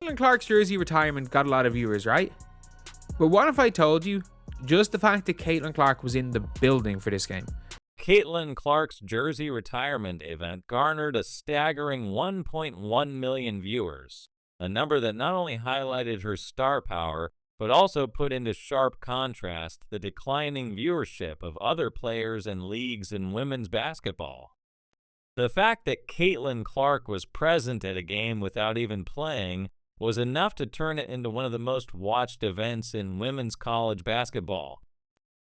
Caitlin Clark's jersey retirement got a lot of viewers, right? But what if I told you just the fact that Caitlin Clark was in the building for this game? Caitlin Clark's jersey retirement event garnered a staggering 1.1 million viewers, a number that not only highlighted her star power, but also put into sharp contrast the declining viewership of other players and leagues in women's basketball. The fact that Caitlin Clark was present at a game without even playing was enough to turn it into one of the most watched events in women's college basketball.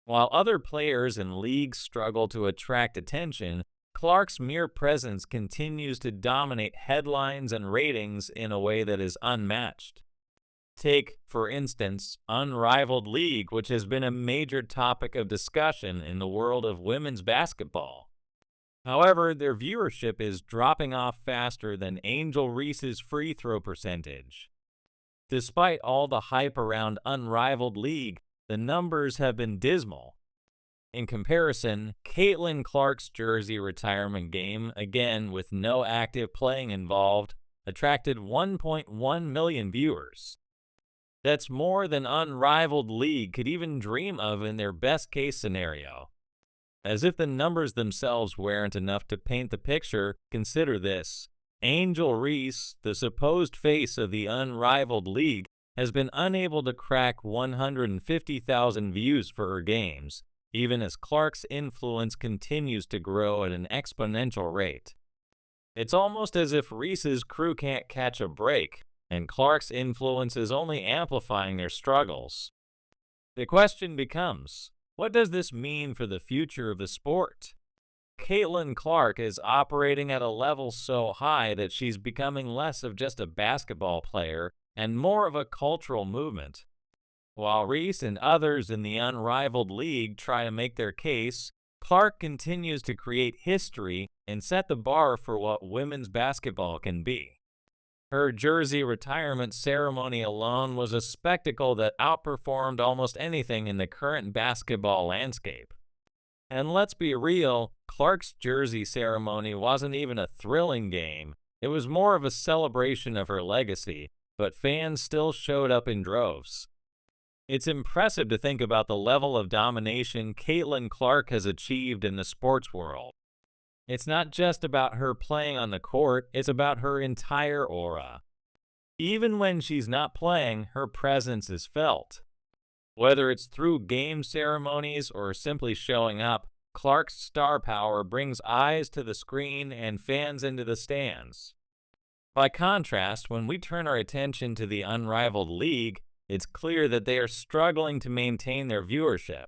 While other players and leagues struggle to attract attention, Clark's mere presence continues to dominate headlines and ratings in a way that is unmatched. Take, for instance, Unrivaled League, which has been a major topic of discussion in the world of women's basketball. However, their viewership is dropping off faster than Angel Reese's free throw percentage. Despite all the hype around Unrivaled League, the numbers have been dismal. In comparison, Caitlin Clark's jersey retirement game, again with no active playing involved, attracted 1.1 million viewers. That's more than Unrivaled League could even dream of in their best-case scenario. As if the numbers themselves weren't enough to paint the picture, consider this. Angel Reese, the supposed face of the Unrivaled League, has been unable to crack 150,000 views for her games, even as Clark's influence continues to grow at an exponential rate. It's almost as if Reese's crew can't catch a break, and Clark's influence is only amplifying their struggles. The question becomes, what does this mean for the future of the sport? Caitlin Clark is operating at a level so high that she's becoming less of just a basketball player and more of a cultural movement. While Reese and others in the Unrivaled League try to make their case, Clark continues to create history and set the bar for what women's basketball can be. Her jersey retirement ceremony alone was a spectacle that outperformed almost anything in the current basketball landscape. And let's be real, Clark's jersey ceremony wasn't even a thrilling game. It was more of a celebration of her legacy, but fans still showed up in droves. It's impressive to think about the level of domination Caitlin Clark has achieved in the sports world. It's not just about her playing on the court, it's about her entire aura. Even when she's not playing, her presence is felt. Whether it's through game ceremonies or simply showing up, Clark's star power brings eyes to the screen and fans into the stands. By contrast, when we turn our attention to the Unrivaled League, it's clear that they are struggling to maintain their viewership.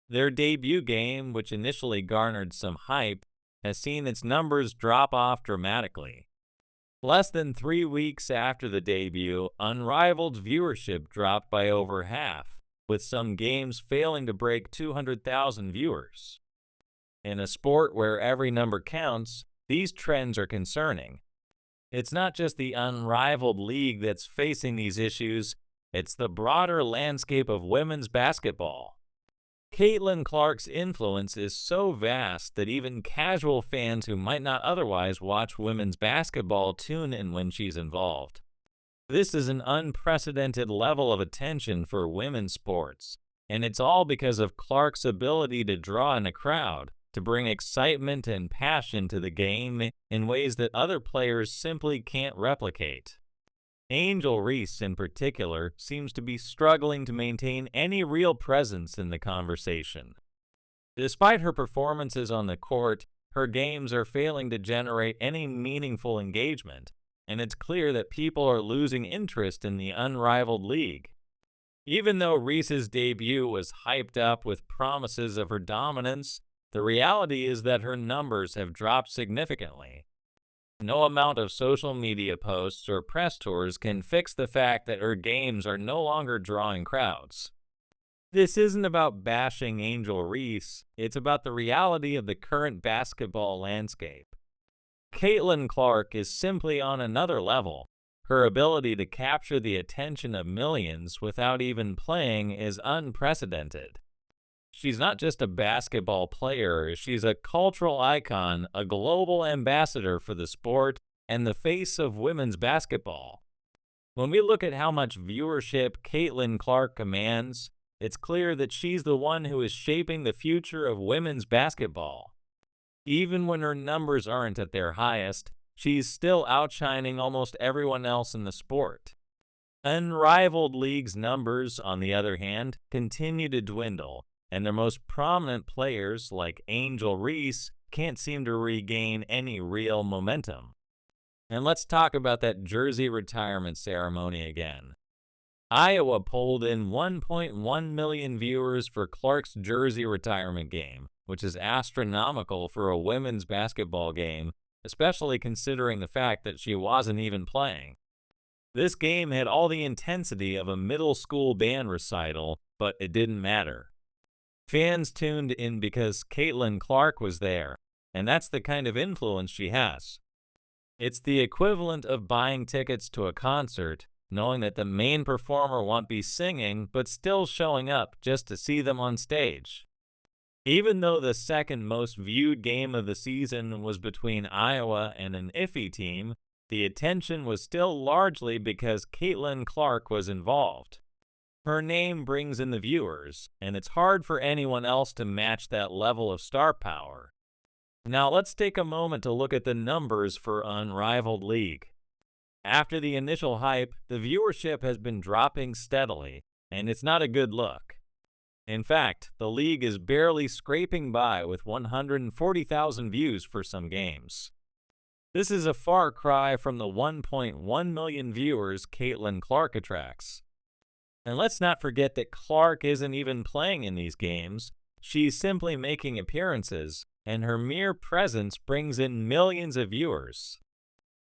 Their debut game, which initially garnered some hype, has seen its numbers drop off dramatically. Less than 3 weeks after the debut, Unrivaled's viewership dropped by over half, with some games failing to break 200,000 viewers. In a sport where every number counts, these trends are concerning. It's not just the Unrivaled League that's facing these issues, it's the broader landscape of women's basketball. Caitlin Clark's influence is so vast that even casual fans who might not otherwise watch women's basketball tune in when she's involved. This is an unprecedented level of attention for women's sports, and it's all because of Clark's ability to draw in a crowd, to bring excitement and passion to the game in ways that other players simply can't replicate. Angel Reese, in particular, seems to be struggling to maintain any real presence in the conversation. Despite her performances on the court, her games are failing to generate any meaningful engagement, and it's clear that people are losing interest in the Unrivaled League. Even though Reese's debut was hyped up with promises of her dominance, the reality is that her numbers have dropped significantly. No amount of social media posts or press tours can fix the fact that her games are no longer drawing crowds. This isn't about bashing Angel Reese, it's about the reality of the current basketball landscape. Caitlin Clark is simply on another level. Her ability to capture the attention of millions without even playing is unprecedented. She's not just a basketball player, she's a cultural icon, a global ambassador for the sport, and the face of women's basketball. When we look at how much viewership Caitlin Clark commands, it's clear that she's the one who is shaping the future of women's basketball. Even when her numbers aren't at their highest, she's still outshining almost everyone else in the sport. Unrivaled League's numbers, on the other hand, continue to dwindle, and their most prominent players, like Angel Reese, can't seem to regain any real momentum. And let's talk about that jersey retirement ceremony again. Iowa pulled in 1.1 million viewers for Clark's jersey retirement game, which is astronomical for a women's basketball game, especially considering the fact that she wasn't even playing. This game had all the intensity of a middle school band recital, but it didn't matter. Fans tuned in because Caitlin Clark was there, and that's the kind of influence she has. It's the equivalent of buying tickets to a concert, knowing that the main performer won't be singing, but still showing up just to see them on stage. Even though the second most viewed game of the season was between Iowa and an iffy team, the attention was still largely because Caitlin Clark was involved. Her name brings in the viewers, and it's hard for anyone else to match that level of star power. Now let's take a moment to look at the numbers for Unrivaled League. After the initial hype, the viewership has been dropping steadily, and it's not a good look. In fact, the league is barely scraping by with 140,000 views for some games. This is a far cry from the 1.1 million viewers Caitlin Clark attracts. And let's not forget that Clark isn't even playing in these games. She's simply making appearances, and her mere presence brings in millions of viewers.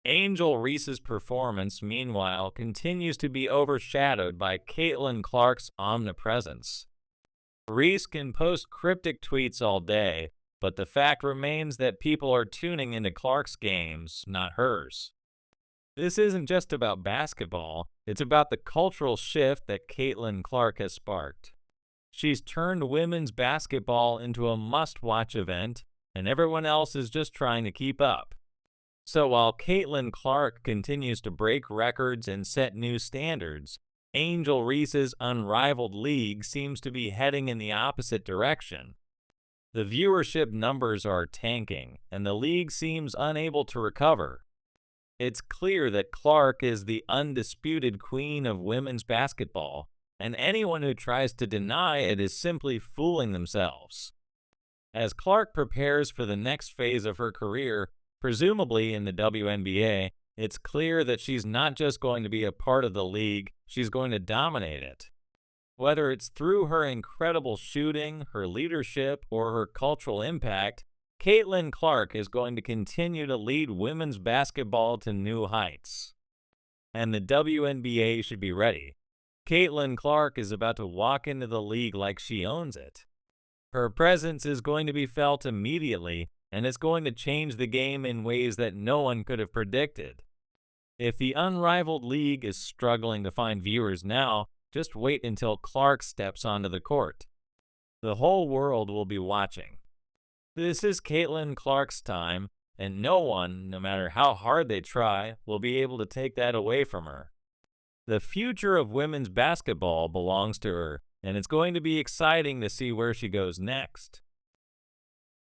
Angel Reese's performance, meanwhile, continues to be overshadowed by Caitlin Clark's omnipresence. Reese can post cryptic tweets all day, but the fact remains that people are tuning into Clark's games, not hers. This isn't just about basketball, it's about the cultural shift that Caitlin Clark has sparked. She's turned women's basketball into a must-watch event, and everyone else is just trying to keep up. So while Caitlin Clark continues to break records and set new standards, Angel Reese's Unrivaled League seems to be heading in the opposite direction. The viewership numbers are tanking, and the league seems unable to recover. It's clear that Clark is the undisputed queen of women's basketball, and anyone who tries to deny it is simply fooling themselves. As Clark prepares for the next phase of her career, presumably in the WNBA, it's clear that she's not just going to be a part of the league, she's going to dominate it. Whether it's through her incredible shooting, her leadership, or her cultural impact, Caitlin Clark is going to continue to lead women's basketball to new heights. And the WNBA should be ready. Caitlin Clark is about to walk into the league like she owns it. Her presence is going to be felt immediately, and it's going to change the game in ways that no one could have predicted. If the Unrivaled League is struggling to find viewers now, just wait until Clark steps onto the court. The whole world will be watching. This is Caitlin Clark's time, and no one, no matter how hard they try, will be able to take that away from her. The future of women's basketball belongs to her, and it's going to be exciting to see where she goes next.